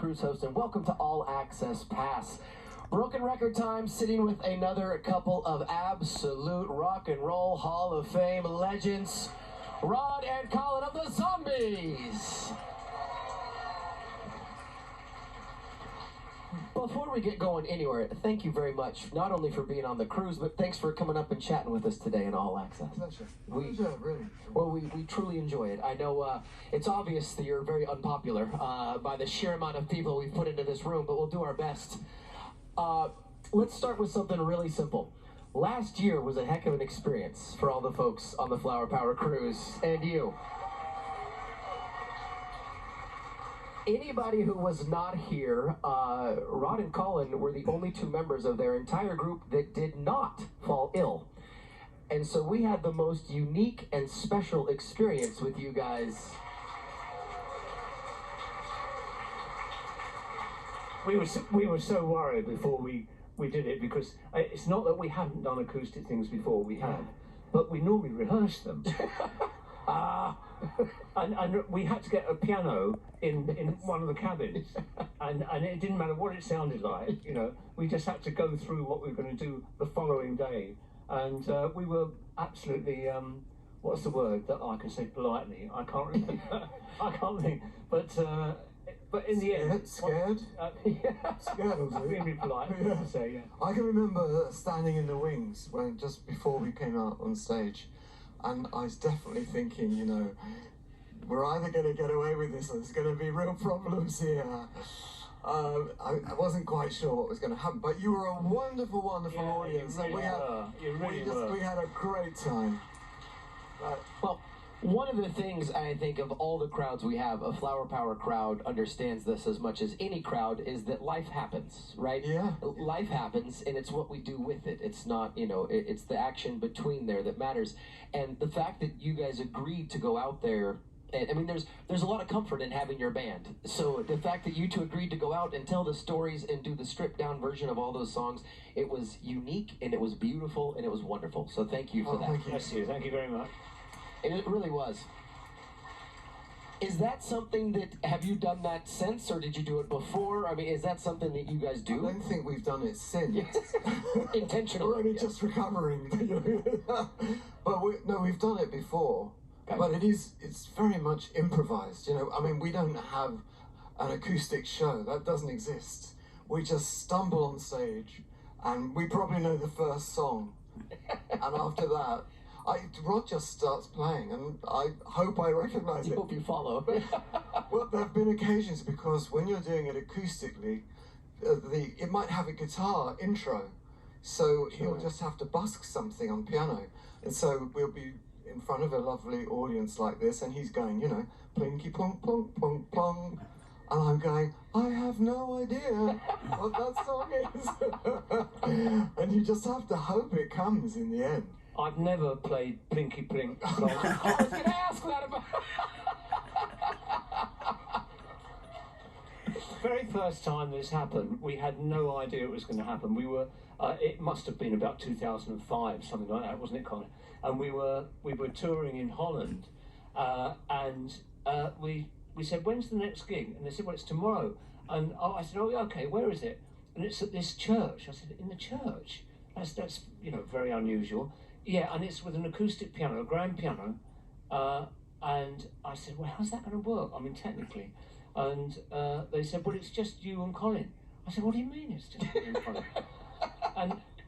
Cruise host, and welcome to All Access Pass. Broken record time, sitting with another couple of absolute rock and roll Hall of Fame legends, Rod and Colin of the Zombies. Before we get going anywhere, thank you very much, not only for being on the cruise, but thanks for coming up and chatting with us today in All Access. Pleasure. Really. Well, we truly enjoy it. I know it's obvious that you're very unpopular by the sheer amount of people we've put into this room, but we'll do our best. Let's start with something really simple. Last year was a heck of an experience for all the folks on the Flower Power cruise, and you. Anybody who was not here, Rod and Colin were the only two members of their entire group that did not fall ill. And so we had the most unique and special experience with you guys. We were so worried before we did it, because it's not that we hadn't done acoustic things before, we have, but we normally rehearse them. And we had to get a piano in one of the cabins, and it didn't matter what it sounded like, you know, we just had to go through what we were going to do the following day, and we were absolutely, what's the word that I can say politely? I can't remember, I can't think, but in the end... Scared? Scared, really polite, to say, yeah. I can remember standing in the wings just before we came out on stage, and I was definitely thinking, you know, we're either going to get away with this or there's going to be real problems here. I wasn't quite sure what was going to happen, but you were a wonderful, wonderful audience. Really we had a great time. Well, one of the things I think of all the crowds we have, a Flower Power crowd understands this as much as any crowd, is that life happens, right? Yeah. Life happens, and it's what we do with it. It's not, you know, it's the action between there that matters. And the fact that you guys agreed to go out there, and I mean, there's a lot of comfort in having your band. So the fact that you two agreed to go out and tell the stories and do the stripped down version of all those songs, it was unique, and it was beautiful, and it was wonderful. So thank you for that. Thank you very much. And it really was. Is that something that, have you done that since, or did you do it before? I mean, is that something that you guys do? I don't think we've done it since. Intentionally. We're only just recovering. But we've done it before. Okay. But it's very much improvised, you know. I mean, we don't have an acoustic show. That doesn't exist. We just stumble on stage, and we probably know the first song. And after that, Rod just starts playing, and I hope I recognize it. I hope you follow. Well, there have been occasions, because when you're doing it acoustically, it might have a guitar intro, so he'll just have to busk something on piano, and so we'll be in front of a lovely audience like this, and he's going, you know, plinky plonk plonk plonk plonk, and I'm going, I have no idea what that song is. And you just have to hope it comes in the end. I've never played Plinky Plink. I was going to ask that about... Very first time this happened, we had no idea it was going to happen. We were, it must have been about 2005, something like that, wasn't it, Colin? And we were touring in Holland, and we said, when's the next gig? And they said, well, it's tomorrow. And I said, oh, okay, where is it? And it's at this church. I said, in the church? That's you know, very unusual. Yeah, and it's with an acoustic piano, a grand piano, and I said, well, how's that going to work? I mean, technically. And they said, well, it's just you and Colin. I said, what do you mean it's just me and Colin?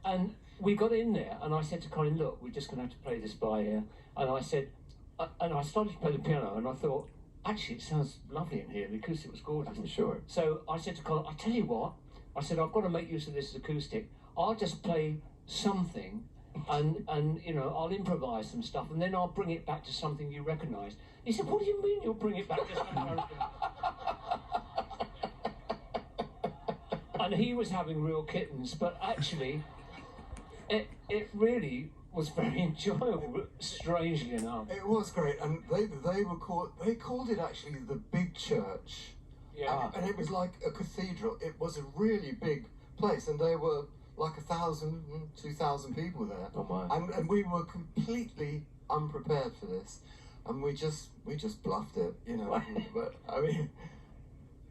And we got in there, and I said to Colin, look, we're just going to have to play this by ear. And I said, and I started to play the piano, and I thought, actually, it sounds lovely in here. The acoustic was gorgeous. I'm sure. So I said to Colin, I tell you what, I said, I've got to make use of this acoustic. I'll just play something, and you know, I'll improvise some stuff, and then I'll bring it back to something you recognise. He said, what do you mean you'll bring it back to something? And he was having real kittens, but actually, it really was very enjoyable, strangely enough. It was great, and they called it actually the Big Church. Yeah. And it was like a cathedral. It was a really big place, and there were like 1,000, 2,000 people there. Oh my! And we were completely unprepared for this, and we just bluffed it, you know. But I mean,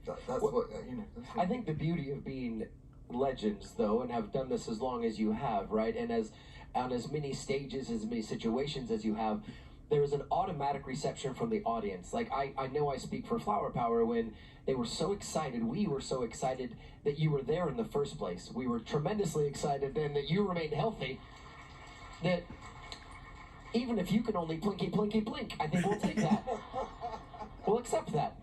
That's Well, what you know. That's what I think the beauty of being legends, though, and have done this as long as you have, right, and as on as many stages, as many situations as you have, there is an automatic reception from the audience. Like, I know I speak for Flower Power when they were so excited, we were so excited that you were there in the first place. We were tremendously excited then that you remained healthy, that even if you can only blinky, blinky, blink, I think we'll take that. We'll accept that.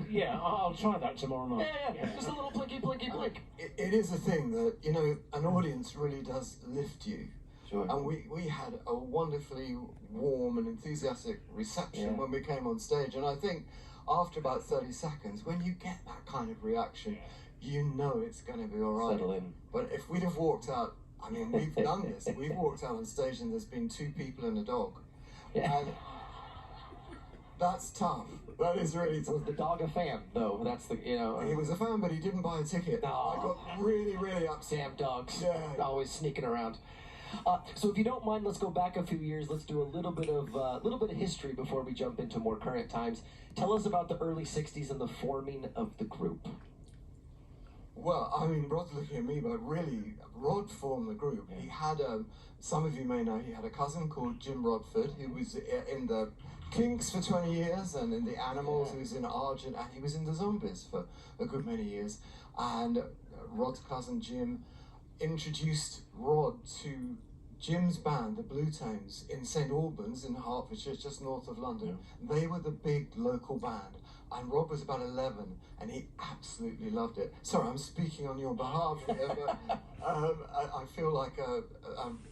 Yeah, I'll try that tomorrow night. Yeah. Just a little blinky, blinky, blink. it is a thing that, you know, an audience really does lift you. Sure. And we had a wonderfully warm and enthusiastic reception when we came on stage. And I think after about 30 seconds, when you get that kind of reaction, you know it's going to be all right. Settle in. But if we'd have walked out, I mean, we've done this. We've walked out on stage and there's been 2 people and a dog. Yeah. And that's tough. That is really tough. Was the dog a fan, though? That's the, you know. He was a fan, but he didn't buy a ticket. No. I got really, really upset. Damn dogs. Yeah. Always sneaking around. So if you don't mind, let's go back a few years. Let's do a little bit of history before we jump into more current times. Tell us about the early '60s and the forming of the group. Well, I mean, Rod's looking at me, but really, Rod formed the group. He had, some of you may know, he had a cousin called Jim Rodford, who was in the Kinks for 20 years, and in the Animals, he was in Argent, and he was in the Zombies for a good many years. And Rod's cousin Jim introduced Rod to Jim's band, the Blue Tones, in St Albans in Hertfordshire, just north of London. They were the big local band, and Rod was about 11, and he absolutely loved it. Sorry, I'm speaking on your behalf here, but I feel like a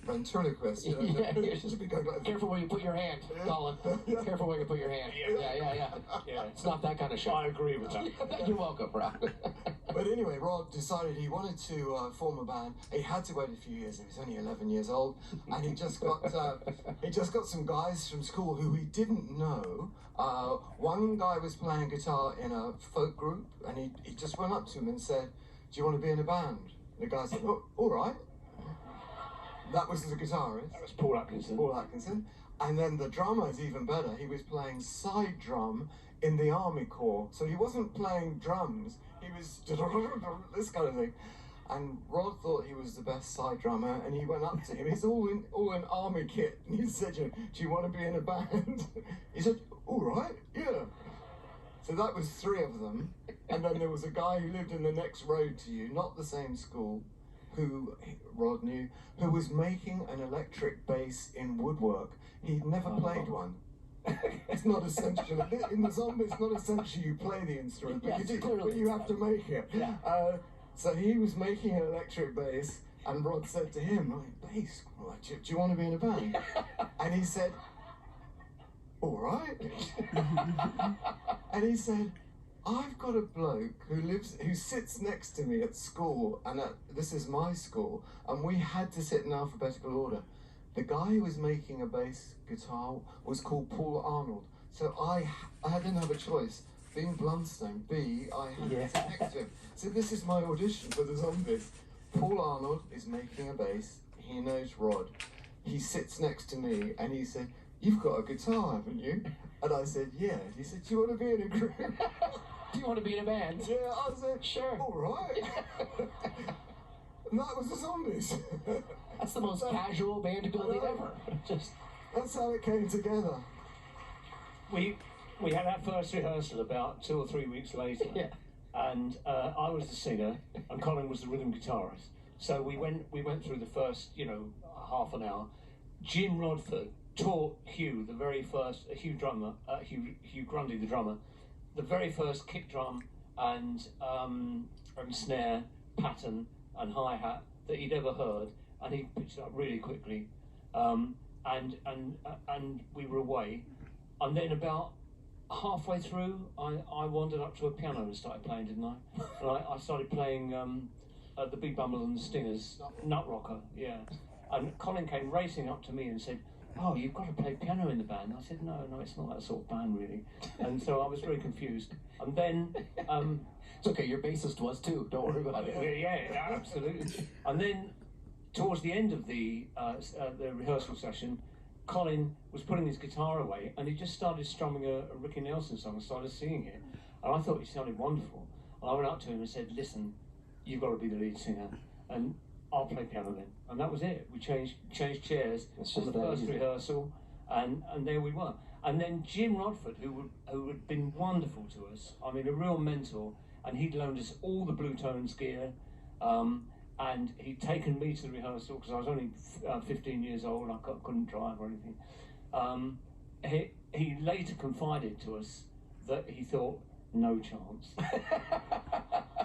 ventriloquist. You know, Yeah, just be careful where you put your hand, Colin. Careful where you put your hand. Yeah. It's not that kind of show. I agree with that. You're welcome, Rob. But anyway, Rod decided he wanted to form a band. He had to wait a few years. He was only 11 years old, and he just got some guys from school who he didn't know. One guy was playing guitar in a folk group, and he just went up to him and said, "Do you want to be in a band?" And the guy said, "Oh, all right." That was the guitarist. That was Paul Atkinson. Paul Atkinson. And then the drummer is even better. He was playing side drum in the Army Corps. So he wasn't playing drums. He was this kind of thing. And Rod thought he was the best side drummer, and he went up to him. He's all in army kit, and he said, "Do you want to be in a band?" He said, "All right, yeah." So that was 3 of them. And then there was a guy who lived in the next road to you, not the same school, who Rod knew, who was making an electric bass in woodwork. He'd never played one. It's not essential. In the Zombie, it's not essential you play the instrument, but you have to make it. Yeah. So he was making an electric bass, and Rod said to him, "Bass, do you want to be in a band?" And he said, "All right." And he said, "I've got a bloke who sits next to me at school, and this is my school, and we had to sit in alphabetical order. The guy who was making a bass guitar was called Paul Arnold. So I didn't have a choice. Being Blunstone, I had to sit next to him. So this is my audition for the Zombies. Paul Arnold is making a bass. He knows Rod. He sits next to me, and he said, 'You've got a guitar, haven't you?' And I said, 'Yeah.' And he said, 'Do you want to be in a group?' Do you want to be in a band? Yeah, I said, Sure. All right. And that was the Zombies. That's the most casual band building ever. That's how it came together. We had our first rehearsal about 2 or 3 weeks later, and I was the singer, and Colin was the rhythm guitarist. So we went through the first, half an hour. Jim Rodford taught Hugh, the very first Hugh Grundy, the drummer, the very first kick drum and snare pattern and hi-hat that he'd ever heard, and he picked it up really quickly, and we were away, and then about halfway through I wandered up to a piano and started playing, didn't I? And I started playing the Big Bumble and the Stingers Nut Rocker, and Colin came racing up to me and said, "Oh, you've got to play piano in the band." I said, no, it's not that sort of band, really. And so I was very confused. And then... it's okay, your bassist was too, don't worry about it. Yeah, absolutely. And then, towards the end of the rehearsal session, Colin was putting his guitar away, and he just started strumming a Ricky Nelson song and started singing it. And I thought he sounded wonderful. And I went up to him and said, listen, you've got to be the lead singer, and I'll play piano then. And that was it. We changed chairs on the first rehearsal, and there we were. And then Jim Rodford, who had been wonderful to us, I mean, a real mentor, and he'd loaned us all the Blue Tones gear, and he'd taken me to the rehearsal, because I was only 15 years old, I couldn't drive or anything. He later confided to us that he thought, no chance.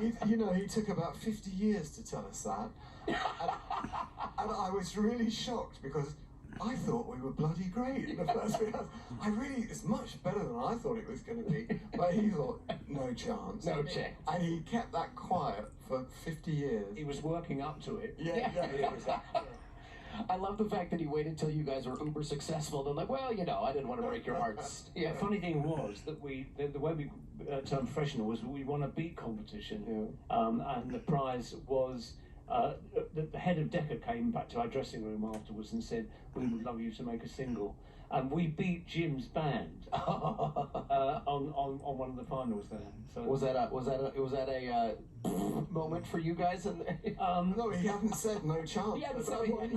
He took about 50 years to tell us that. And I was really shocked, because I thought we were bloody great in the first rehearsal. It's much better than I thought it was going to be. But he thought, no chance. No chance. And he kept that quiet for 50 years. He was working up to it. Yeah. I love the fact that he waited till you guys were uber successful. They're like, well, I didn't want to break your hearts. Yeah. The funny thing was that the way we turned professional was we won a beat competition, and the prize was the head of Decca came back to our dressing room afterwards and said, we would love you to make a single. And we beat Jim's band on one of the finals there. So was that a moment for you guys? No, he hadn't said no chance. He hadn't said it.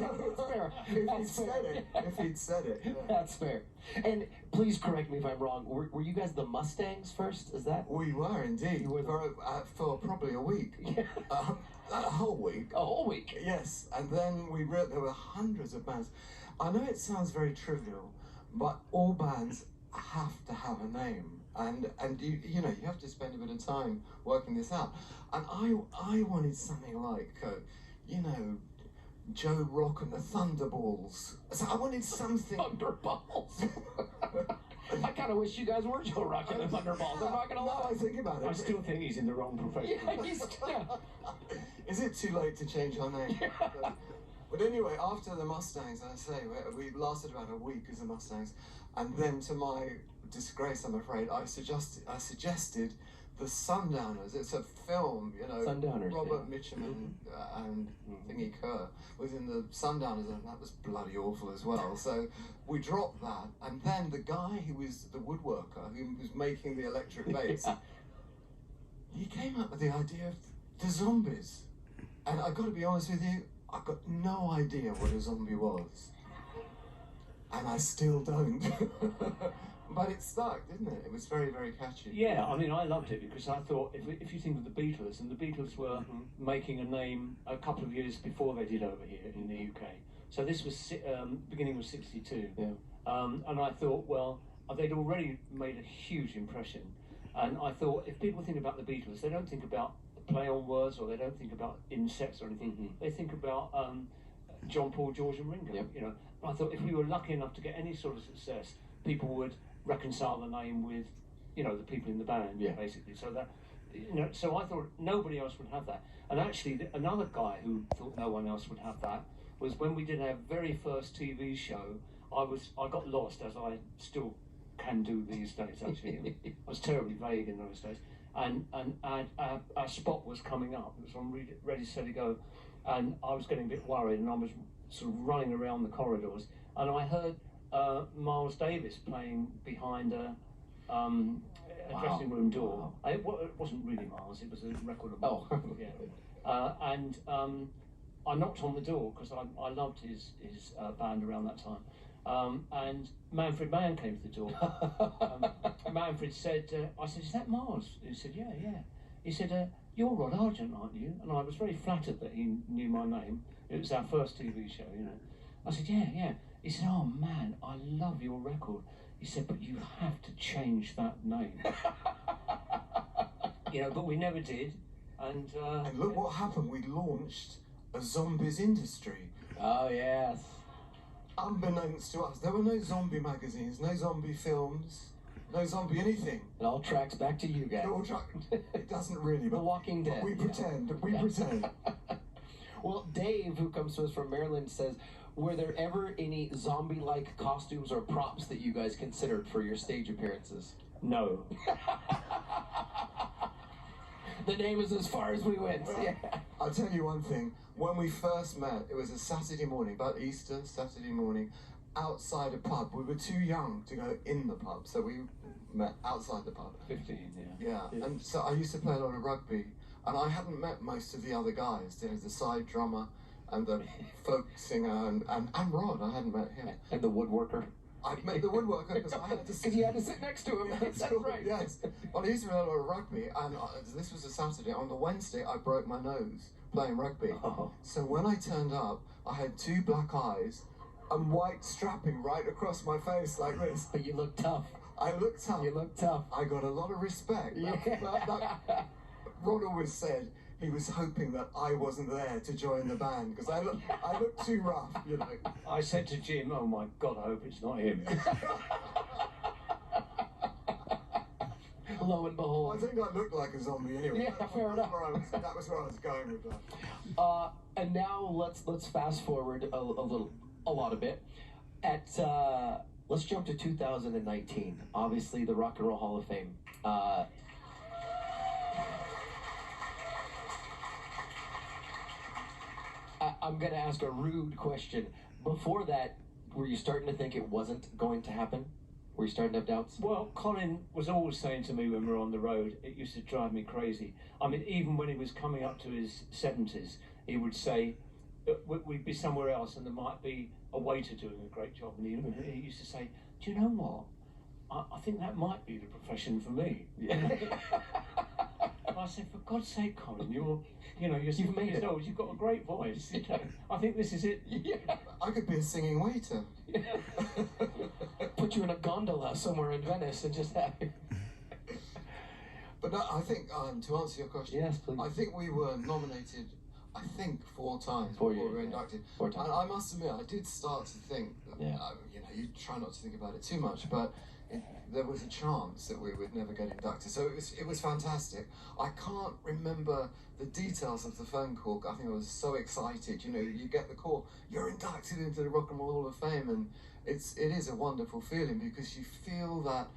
That's fair. If he'd said it. Yeah. That's fair. And please correct me if I'm wrong. Were you guys the Mustangs first? Is that? We were indeed. For probably a week. Yeah. A whole week. A whole week. Yes, and then there were hundreds of bands. I know it sounds very trivial, but all bands have to have a name, and you have to spend a bit of time working this out. And I wanted something like Joe Rock and the Thunderballs. So I wanted something. Thunderballs. I kind of wish you guys were Joe Rock and the Thunderballs. I'm not gonna lie. I think about it. I still think he's in the wrong profession. Is it too late to change our name? Yeah. But anyway, after the Mustangs, I say, we lasted about a week as the Mustangs, and then to my disgrace, I'm afraid, I suggested the Sundowners. It's a film, Sundowners, Robert Mitchum and Thingy Kerr was in the Sundowners, and that was bloody awful as well. So we dropped that, and then the guy who was the woodworker, who was making the electric bass, he came up with the idea of the Zombies. And I've got to be honest with you, I've got no idea what a zombie was. And I still don't. But it stuck, didn't it? It was very, very catchy. Yeah, I mean, I loved it because I thought, if you think of the Beatles, and the Beatles were making a name a couple of years before they did over here in the UK. So this was beginning of '62. Yeah. And I thought, well, they'd already made a huge impression. And I thought, if people think about the Beatles, they don't think about play on words, or they don't think about insects or anything. They think about John, Paul, George and Ringo. Yep. I thought if we were lucky enough to get any sort of success, people would reconcile the name with the people in the band, basically. So that so I thought nobody else would have that. And actually another guy who thought no one else would have that was when we did our very first TV show. I got lost, as I still can do these days. Actually, I was terribly vague in those days. And our spot was coming up. It was on Ready, Steady, Go, and I was getting a bit worried, and I was sort of running around the corridors, and I heard Miles Davis playing behind a dressing room door. Wow. It wasn't really Miles; it was a record of Miles. And I knocked on the door because I loved his band around that time. And Manfred Mann came to the door. Manfred said, I said, is that Mars? He said, yeah. He said, you're Rod Argent, aren't you? And I was very flattered that he knew my name. It was our first TV show, I said, yeah. He said, oh man, I love your record. He said, but you have to change that name. But we never did. And look what happened. We launched a zombies industry. Oh, yes. Unbeknownst to us, there were no zombie magazines, no zombie films, no zombie anything. It all tracks back to you guys. It doesn't really. The Walking Dead. We pretend. We pretend. Well, Dave, who comes to us from Maryland, says, were there ever any zombie-like costumes or props that you guys considered for your stage appearances? No. The name is as far as we went. Well, I'll tell you one thing. When we first met, it was a Saturday morning, about Easter, Saturday morning, outside a pub. We were too young to go in the pub, so we met outside the pub. 15, Yeah, and so I used to play a lot of rugby, and I hadn't met most of the other guys. There was the side drummer and the folk singer, and Rod. I hadn't met him. And the woodworker. I met the woodworker because I had to sit. Because you had to sit next to him. Yeah, That's cool, right. Yes. Well, I used to play a lot of rugby, and this was a Saturday. On the Wednesday, I broke my nose playing rugby. Oh. So when I turned up, I had 2 black eyes and white strapping right across my face like this. But you look tough. I looked tough. You look tough. I got a lot of respect. Yeah. Rod always said he was hoping that I wasn't there to join the band because I looked too rough, you know. I said to Jim, "Oh my God, I hope it's not him." Lo and behold. I think I looked like a zombie anyway. Yeah, fair enough. That was where I was going with that. And now let's fast forward a lot a bit. Let's jump to 2019. Obviously, the Rock and Roll Hall of Fame. I'm going to ask a rude question. Before that, were you starting to think it wasn't going to happen? Were you starting to have doubts? Well, Colin was always saying to me when we were on the road, it used to drive me crazy. I mean, even when he was coming up to his 70s, he would say, we'd be somewhere else and there might be a waiter doing a great job. And he used to say, "Do you know what? I think that might be the profession for me." Yeah. And I said, "For God's sake, Colin, you're 70 years old, you've got a great voice. I think this is it." Yeah. I could be a singing waiter. Yeah. Put you in a gondola somewhere in Venice and just have you. But no, I think, to answer your question, Yes, please. I think we were nominated, 4 times 4 before years, we were yeah. inducted. 4 times. And I must admit, I did start to think, Yeah. You try not to think about it too much, but there was a chance that we would never get inducted. So it was fantastic. I can't remember the details of the phone call. I think I was so excited. You get the call, you're inducted into the Rock and Roll Hall of Fame, and it is a wonderful feeling because you feel that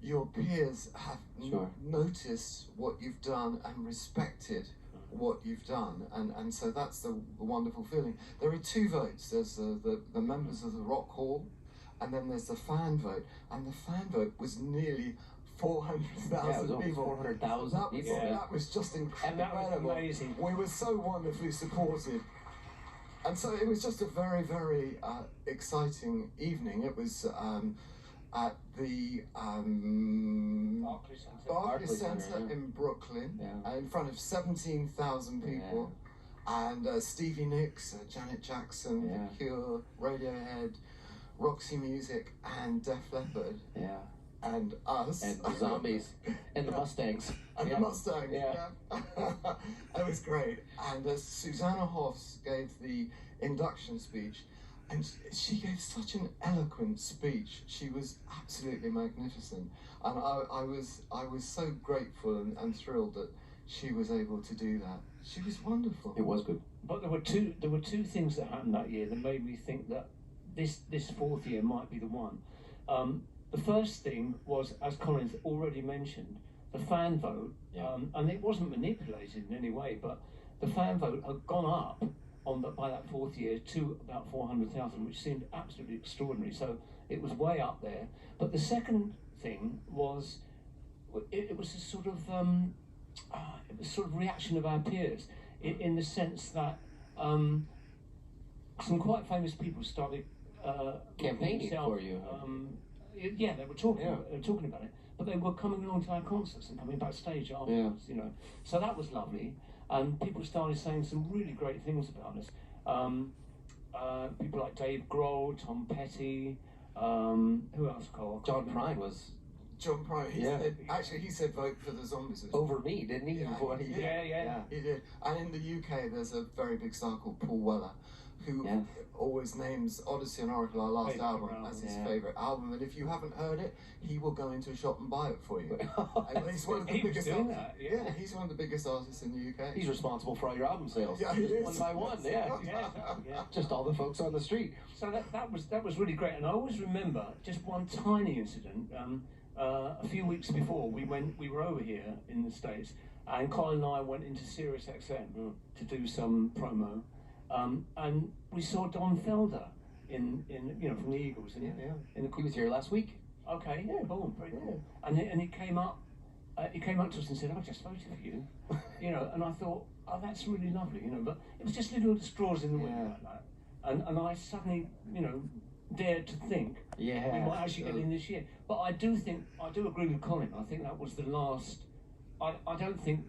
your peers have Sure. noticed what you've done and respected what you've done, and so that's the wonderful feeling. There are 2 votes. There's the members of the Rock Hall, and then there's the fan vote, and the fan vote was nearly 400,000 over people. 400,000 people. Yeah. That was just incredible. And that was amazing. We were so wonderfully supported. And so it was just a very, very exciting evening. It was at the Barclays Centre in Brooklyn, Yeah. in front of 17,000 people. Yeah. And Stevie Nicks, Janet Jackson, Yeah. The Cure, Radiohead, Roxy Music, and Def Leppard, Yeah. and us. And the Zombies. And the Mustangs. And Yeah. the Mustang, Yeah. It was great. And Susanna Hoffs gave the induction speech, and she gave such an eloquent speech. She was absolutely magnificent, and I was so grateful and thrilled that she was able to do that. She was wonderful. It was good. But there were two things that happened that year that made me think that this 4th year might be the one. The first thing was, as Colin's already mentioned, the fan vote, Yeah. and it wasn't manipulated in any way, but the fan vote had gone up by that 4th year to about 400,000, which seemed absolutely extraordinary. So it was way up there. But the second thing was, it was a sort of reaction of our peers, in the sense that some quite famous people started Campaigning for you. Yeah, they were talking about it, but they were coming along to our concerts and coming backstage afterwards. So that was lovely, and people started saying some really great things about us. People like Dave Grohl, Tom Petty, who else? John Prine was John Prine, he said vote for the Zombies. over me, didn't he? Yeah, Before he he did. did. Yeah. He did. And in the UK, there's a very big star called Paul Weller, who always names Odessey and Oracle, our last album, as his favourite album. And if you haven't heard it, he will go into a shop and buy it for you. And he's one of the biggest artists. Yeah, he's one of the biggest artists in the UK. He's responsible for all your album sales. Yeah, he is. One by one, yeah. Just all the folks on the street. So that was really great, and I always remember just one tiny incident. A few weeks before we were over here in the States, and Colin and I went into SiriusXM to do some promo, and we saw Don Felder in from the Eagles. In the He was here last week. Okay, yeah, boom, very cool. And he came up. He came up to us and said, "I just voted for you," And I thought, "Oh, that's really lovely," But it was just little straws in the wind like that. And I suddenly, dared to think we might actually get in this year. But I do agree with Colin. I think that was the last. I think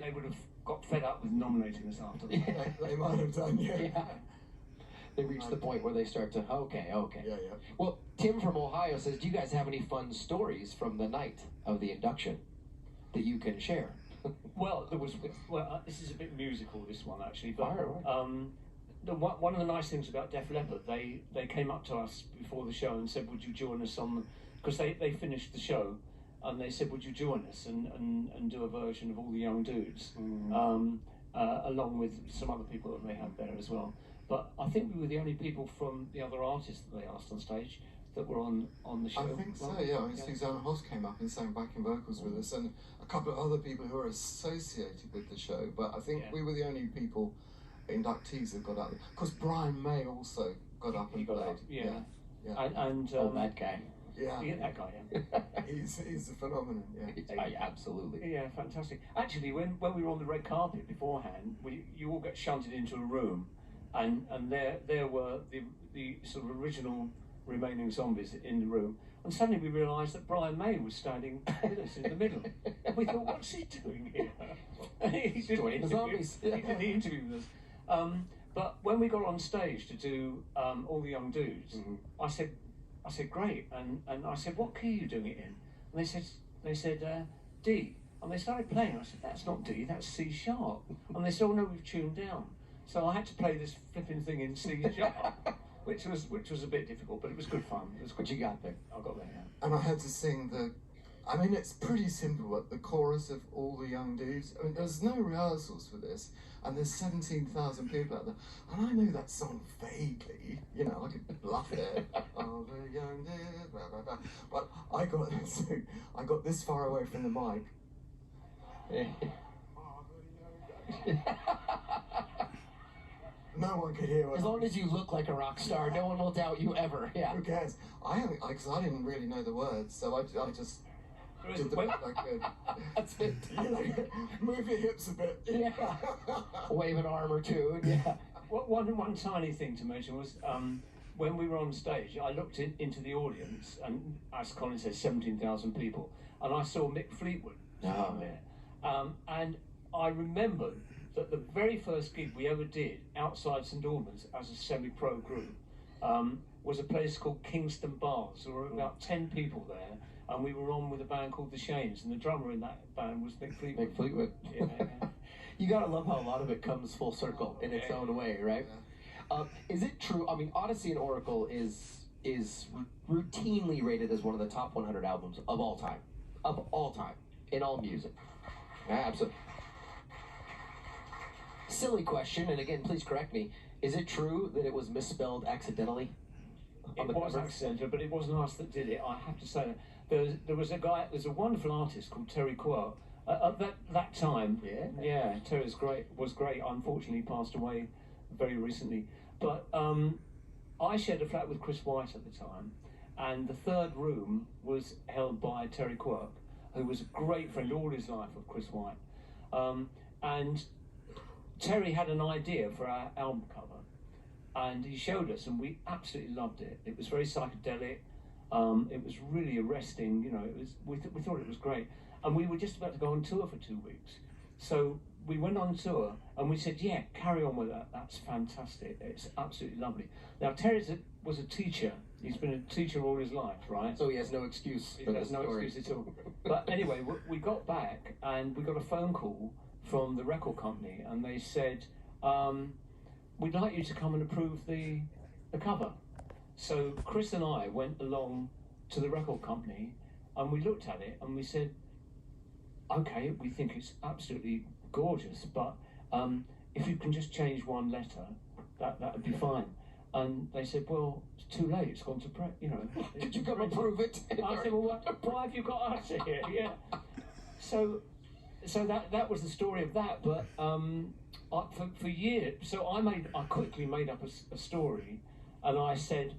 they would have got fed up with nominating us after that. Yeah, they might have done, yeah. They reached the point where they start to, okay. Yeah. Well, Tim from Ohio says, do you guys have any fun stories from the night of the induction that you can share? Well, this is a bit musical, this one, actually. But one of the nice things about Def Leppard, they came up to us before the show and said, would you join us on, because they finished the show, and they said, would you join us and do a version of All the Young Dudes, along with some other people that they had there as well. But I think we were the only people from the other artists that they asked on stage that were on the show. I think so, yeah. I mean, Susanna Hoss came up and sang backing vocals with us, and a couple of other people who are associated with the show. But I think we were the only people, inductees, that got up. Of course, Brian May also got up and played. Yeah. And that guy. Yeah, that guy. Yeah. he's a phenomenon. Yeah, absolutely. Yeah, fantastic. Actually, when we were on the red carpet beforehand, you all get shunted into a room, and there were the sort of original remaining zombies in the room, and suddenly we realised that Brian May was standing with us in the middle. And we thought, what's he doing here? He's joining the zombies. He did the interview with us. But when we got on stage to do All the Young Dudes, I said, great, and I said, what key are you doing it in? And they said D, and they started playing. I said, that's not D, that's C sharp. And they said, oh no, we've tuned down. So I had to play this flipping thing in C sharp, which was a bit difficult, but it was good fun. It was good. But you got there. I got there, yeah. And I had to sing it's pretty simple, but the chorus of All the Young Dudes. I mean, there's no rehearsals for this, and there's 17,000 people out there, and I know that song vaguely. I could bluff it. All the young dudes, blah, blah, blah. But I got this far away from the mic. No one could hear. As long as you look like a rock star, no one will doubt you ever. Yeah. Who cares? Because I didn't really know the words, so I just did the best I could. That's it. Move your hips a bit. Yeah. Wave an arm or two. Yeah. One tiny thing to mention was when we were on stage, I looked into the audience, and as Colin says, 17,000 people, and I saw Mick Fleetwood there, and I remembered that the very first gig we ever did outside St Albans as a semi-pro group was a place called Kingston Bars. There were about 10 people there, and we were on with a band called The Shanes, and the drummer in that band was Mick Fleetwood. Mick Fleetwood. Yeah. You gotta love how a lot of it comes full circle in its own way, right? Yeah. Is it true? I mean, Odessey and Oracle is routinely rated as one of the top 100 albums of all time, in all music. Absolutely. Silly question, and again, please correct me. Is it true that it was misspelled accidentally? It was accidental, but it wasn't us that did it. I have to say that there was a guy. There's a wonderful artist called Terry Quirk. At that time, Terry was great. Unfortunately, passed away very recently. But I shared a flat with Chris White at the time, and the third room was held by Terry Quirk, who was a great friend all his life of Chris White, and Terry had an idea for our album cover, and he showed us, and we absolutely loved it. It was very psychedelic. It was really arresting. We thought it was great, and we were just about to go on tour for 2 weeks. So we went on tour, and we said, "Yeah, carry on with that. That's fantastic. It's absolutely lovely." Now Terry was a teacher. He's been a teacher all his life, right? So he has no excuse. He has no excuse at all. But anyway, we got back, and we got a phone call from the record company, and they said, we'd like you to come and approve the cover. So Chris and I went along to the record company, and we looked at it, and we said, okay, we think it's absolutely gorgeous, but if you can just change one letter, that would be fine. And they said, well, it's too late, it's gone to press, Could you come approve it? I said, well, why have you got us here? Yeah. So that was the story of that, but for years, so I quickly made up a story and I said,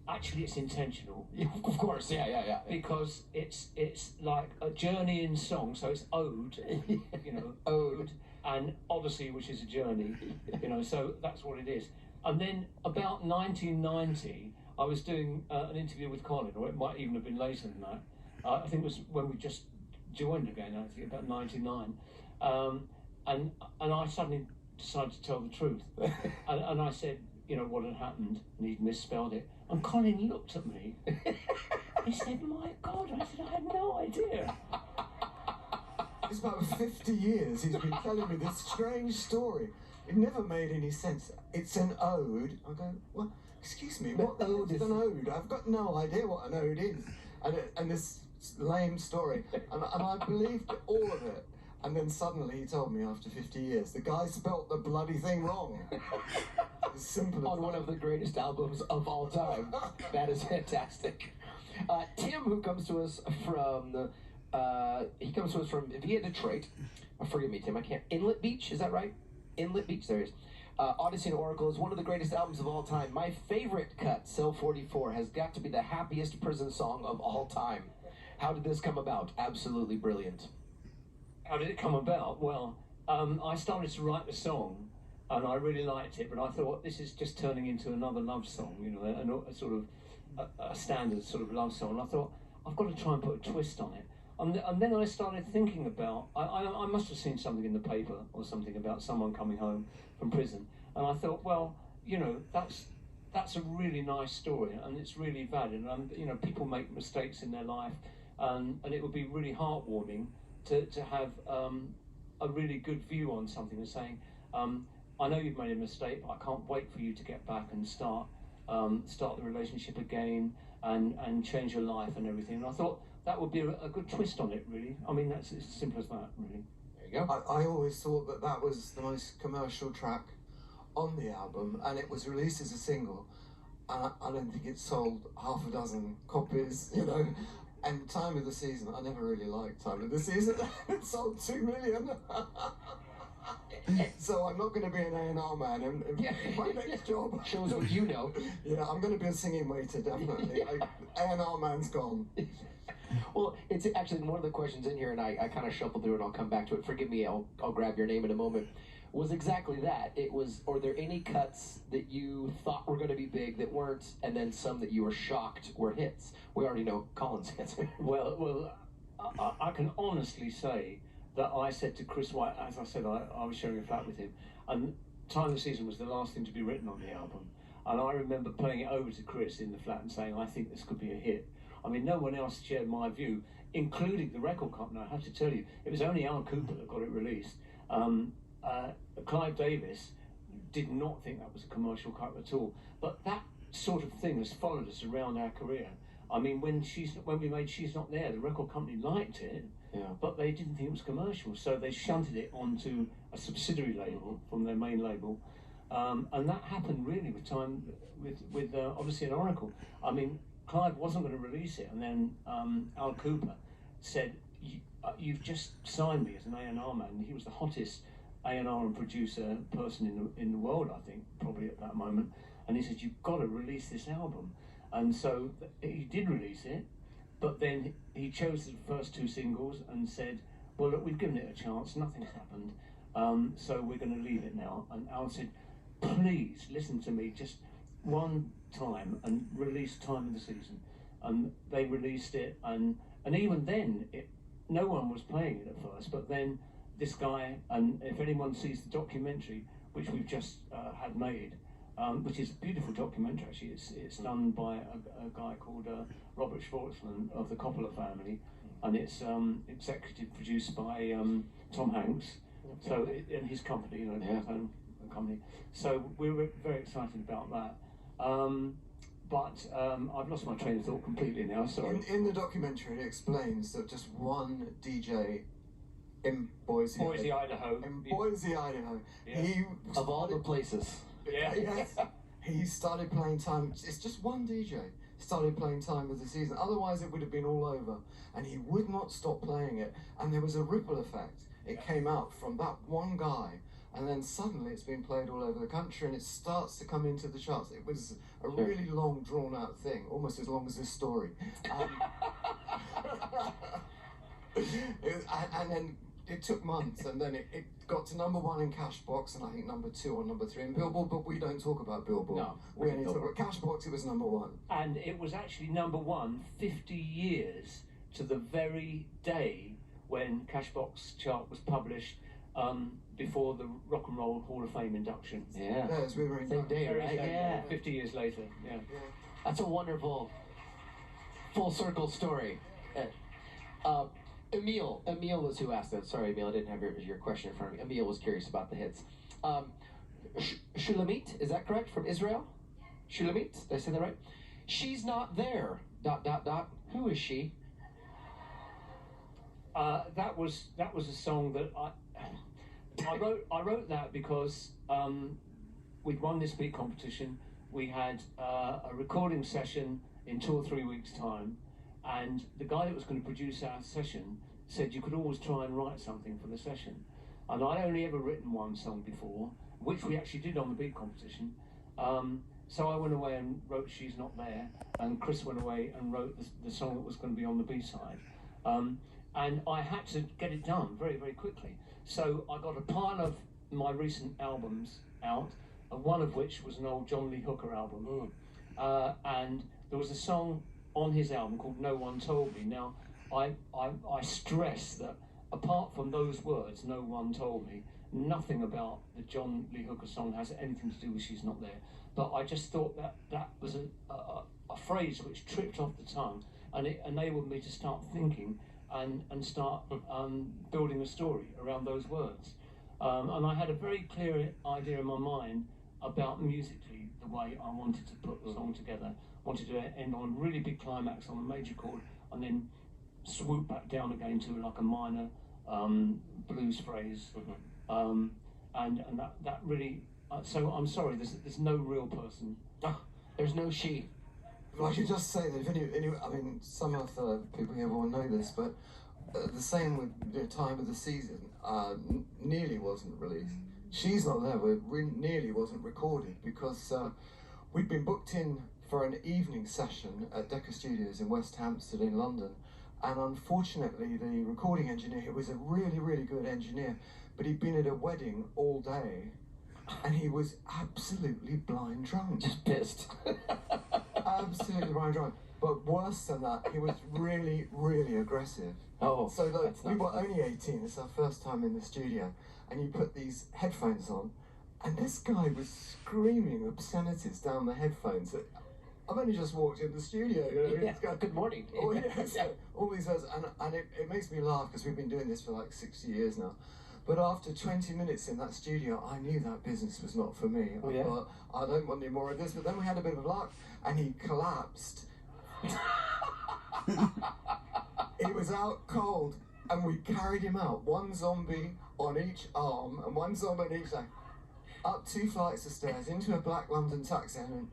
actually, it's intentional. Of course, yeah. Because it's like a journey in song, so it's ode, you know, Ode. and Odyssey, which is a journey, you know, so that's what it is. And then about 1990, I was doing an interview with Colin, or it might even have been later than that. I think it was when we just joined again, I think about 99. And I suddenly decided to tell the truth. and I said, you know, what had happened, and he'd misspelled it. And Colin looked at me. He said, my God. I said, I had no idea. It's about 50 years he's been telling me this strange story. It never made any sense. It's an ode. I go, what? Excuse me, what ode is an ode? I've got no idea what an ode is. And this lame story. And I believed all of it. And then suddenly he told me after 50 years, the guy spelt the bloody thing wrong. As simple as On one of the greatest albums of all time. That is fantastic. Tim, who comes to us from via Detroit. Forgive me, Tim, I can't. Inlet Beach, is that right? Inlet Beach, there it is. Odessey and Oracle is one of the greatest albums of all time. My favorite cut, Cell 44, has got to be the happiest prison song of all time. How did this come about? Absolutely brilliant. How did it come about? Well, I started to write the song, and I really liked it, but I thought this is just turning into another love song, you know, a sort of a standard sort of love song. And I thought, I've got to try and put a twist on it. And then I started thinking about, I must have seen something in the paper or something about someone coming home from prison, and I thought, well, you know, that's a really nice story, and it's really valid, and you know, people make mistakes in their life, and it would be really heartwarming to have a really good view on something and saying, I know you've made a mistake, but I can't wait for you to get back and start the relationship again and change your life and everything. And I thought that would be a good twist on it, really. I mean, it's as simple as that, really. There you go. I always thought that was the most commercial track on the album, and it was released as a single. And I don't think it sold half a dozen copies, you know. And Time of the Season, I never really liked Time of the Season. It sold 2 million. So I'm not going to be an A&R man in my next job. Shows what you know. Yeah, I'm going to be a singing waiter, definitely. A&R man's gone. Well, it's actually one of the questions in here, and I kind of shuffled through it, and I'll come back to it. Forgive me, I'll grab your name in a moment. Was exactly that. It was, are there any cuts that you thought were going to be big that weren't, and then some that you were shocked were hits? We already know Colin's answer. Well, I can honestly say that I said to Chris White, as I said, I was sharing a flat with him, and Time of the Season was the last thing to be written on the album. And I remember playing it over to Chris in the flat and saying, I think this could be a hit. I mean, no one else shared my view, including the record company. I have to tell you, it was only Al Cooper that got it released. Clive Davis did not think that was a commercial cut at all. But that sort of thing has followed us around our career. I mean, when we made She's Not There, the record company liked it, but they didn't think it was commercial, so they shunted it onto a subsidiary label from their main label. And that happened really with Odessey and Oracle. I mean, Clive wasn't going to release it, and then Al Cooper said, you've just signed me as an A&R man. He was the hottest A&R and producer person in the world, I think, probably at that moment. And he said, you've got to release this album. And so he did release it, but then he chose the first 2 singles and said, well, look, we've given it a chance, nothing's happened, so we're going to leave it now. And Al said, please listen to me just one time and release Time of the Season. And they released it, and even then, no one was playing it at first, but then this guy, and if anyone sees the documentary, which we've just had made, which is a beautiful documentary actually, it's done by a guy called Robert Schwartzman of the Coppola family, and it's executive produced by Tom Hanks, so in his company, you know, his own company. So we were very excited about that. But I've lost my train of thought completely now, sorry. In the documentary, it explains that just one DJ in Boise, Idaho. In Boise, Idaho. Yeah. He Of all the places. Yeah. Yes. He started playing Time. It's just one DJ started playing Time of the Season. Otherwise, it would have been all over. And he would not stop playing it. And there was a ripple effect. It came out from that one guy. and then suddenly it's been played all over the country, and it starts to come into the charts. It was a really long, drawn-out thing, almost as long as this story. And then it took months, and then it got to #1 in Cashbox, and I think #2 or #3 in Billboard, but we don't talk about Billboard. No, we only talk about Cashbox. It was #1. And it was actually #1 50 years to the very day when Cashbox chart was published, before the Rock and Roll Hall of Fame induction. Yeah. Yes, we were in Same day, right? Yeah. 50 years later, yeah. That's a wonderful full circle story. Emil was who asked that. Sorry, Emil, I didn't have your question in front of me. Emil was curious about the hits. Shulamit, is that correct? From Israel? Shulamit, did I say that right? She's not there. ... Who is she? That was a song that I wrote that because we'd won this beat competition. We had a recording session in 2 or 3 weeks' time, and the guy that was going to produce our session said you could always try and write something for the session. And I'd only ever written one song before, which we actually did on the beat competition. So I went away and wrote She's Not There, and Chris went away and wrote the song that was going to be on the B-side. And I had to get it done very, very quickly. So I got a pile of my recent albums out, one of which was an old John Lee Hooker album. And there was a song on his album called No One Told Me. Now, I stress that apart from those words, No One Told Me, nothing about the John Lee Hooker song has anything to do with She's Not There. But I just thought that was a phrase which tripped off the tongue, and it enabled me to start thinking and start building a story around those words. And I had a very clear idea in my mind about musically the way I wanted to put the song together. Wanted to end on a really big climax on a major chord, and then swoop back down again to like a minor blues phrase. And that really. So I'm sorry, there's no real person. There's no she. Well, I should just say that if I mean, some of the people here will know this, but the same with the Time of the Season, nearly wasn't released. She's Not There, nearly wasn't recorded because we'd been booked in for an evening session at Decca Studios in West Hampstead in London, and unfortunately the recording engineer, who was a really, really good engineer, but he'd been at a wedding all day, and he was absolutely blind drunk. Just pissed. Absolutely blind drunk. But worse than that, he was really, really aggressive. Oh, so we were only 18, it's our first time in the studio, and you put these headphones on, and this guy was screaming obscenities down the headphones. I've only just walked in the studio. Good morning. Oh, yes, all these words, and it makes me laugh because we've been doing this for like 60 years now. But after 20 minutes in that studio, I knew that business was not for me. I thought, I don't want any more of this. But then we had a bit of luck, and he collapsed. He was out cold, and we carried him out. One zombie on each arm, and one zombie on each leg. Up 2 flights of stairs, into a black London taxi, and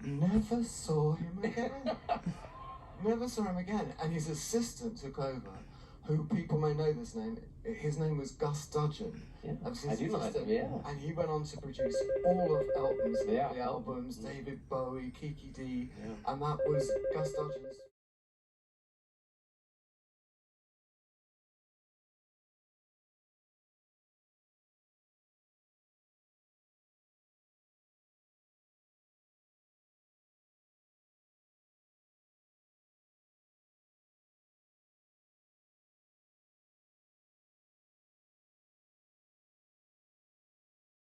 never saw him again. Never saw him again. And his assistant took over, who people may know this name. His name was Gus Dudgeon. Yeah, I do know that, yeah. And he went on to produce all of Elton's early albums, David Bowie, Kiki D, and that was Gus Dudgeon's